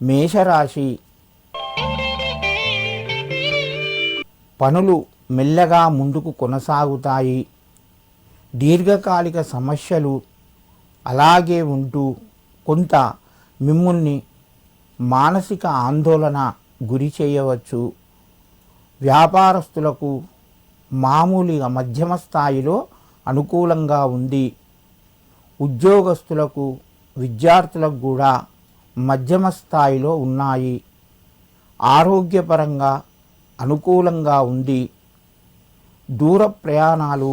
మేషరాశి పనులు మెల్లగా ముందుకు కొనసాగుతాయి. దీర్ఘకాలిక సమస్యలు అలాగే ఉంటూ కొంత మిమ్మల్ని మానసిక ఆందోళన గురి చేయవచ్చు. వ్యాపారస్తులకు మామూలుగా మధ్యమ స్థాయిలో అనుకూలంగా ఉంది. ఉద్యోగస్తులకు విద్యార్థులకు కూడా మధ్యమ స్థాయిలో ఉన్నాయి. ఆరోగ్యపరంగా అనుకూలంగా ఉంది. దూర ప్రయాణాలు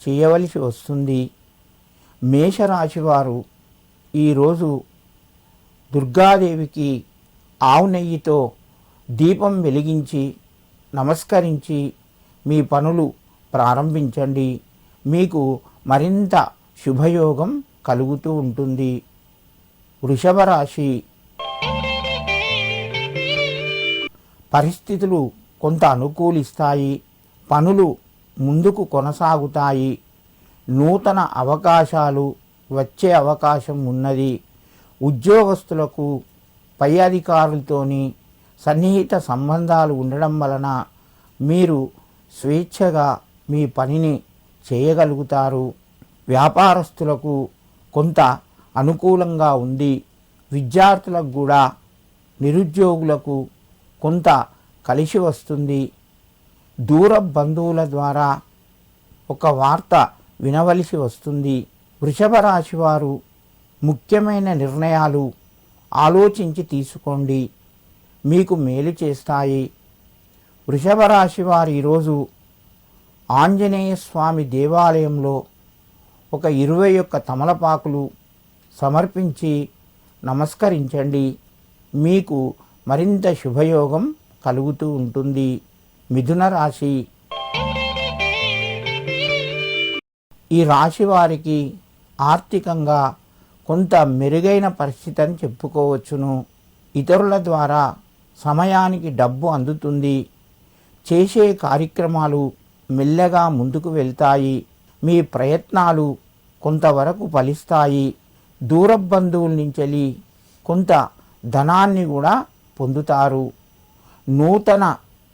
చేయవలసి వస్తుంది. మేషరాశి వారు ఈరోజు దుర్గాదేవికి ఆవు నెయ్యితో దీపం వెలిగించి నమస్కరించి మీ పనులు ప్రారంభించండి. మీకు మరింత శుభయోగం కలుగుతూ ఉంటుంది. వృషభ రాశి పరిస్థితులు కొంత అనుకూలిస్తాయి. పనులు ముందుకు కొనసాగుతాయి. నూతన అవకాశాలు వచ్చే అవకాశం ఉన్నది. ఉద్యోగస్తులకు పై అధికారులతోని సన్నిహిత సంబంధాలు ఉండడం వలన మీరు స్వేచ్ఛగా మీ పనిని చేయగలుగుతారు. వ్యాపారస్తులకు కొంత అనుకూలంగా ఉంది. విద్యార్థులకు కూడా నిరుద్యోగులకు కొంత కలిసి వస్తుంది. దూర బంధువుల ద్వారా ఒక వార్త వినవలసి వస్తుంది. వృషభ రాశి వారు ముఖ్యమైన నిర్ణయాలు ఆలోచించి తీసుకోండి, మీకు మేలు చేస్తాయి. వృషభ రాశి వారు ఈరోజు ఆంజనేయ స్వామి దేవాలయంలో ఒక 21 తమలపాకులు సమర్పించి నమస్కరించండి. మీకు మరింత శుభయోగం కలుగుతూ ఉంటుంది. మిథున రాశి ఈ రాశి వారికి ఆర్థికంగా కొంత మెరుగైన పరిస్థితి అని చెప్పుకోవచ్చును. ఇతరుల ద్వారా సమయానికి డబ్బు అందుతుంది. చేసే కార్యక్రమాలు మెల్లగా ముందుకు వెళ్తాయి. మీ ప్రయత్నాలు కొంతవరకు ఫలిస్తాయి. దూర బంధువుల నుంచి కొంత ధనాన్ని కూడా పొందుతారు. నూతన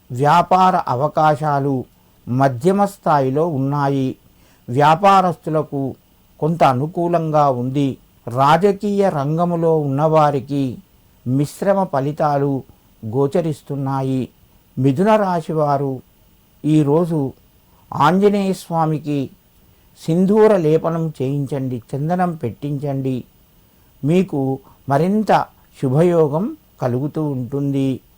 వ్యాపార అవకాశాలు మధ్యమ స్థాయిలో ఉన్నాయి. వ్యాపారస్తులకు కొంత అనుకూలంగా ఉంది. రాజకీయ రంగములో ఉన్నవారికి మిశ్రమ ఫలితాలు గోచరిస్తున్నాయి. మిథున రాశి వారు ఈరోజు ఆంజనేయ స్వామికి సింధూర లేపనం చేయించండి, చందనం పెట్టించండి. మీకు మరింత శుభయోగం కలుగుతూ ఉంటుంది.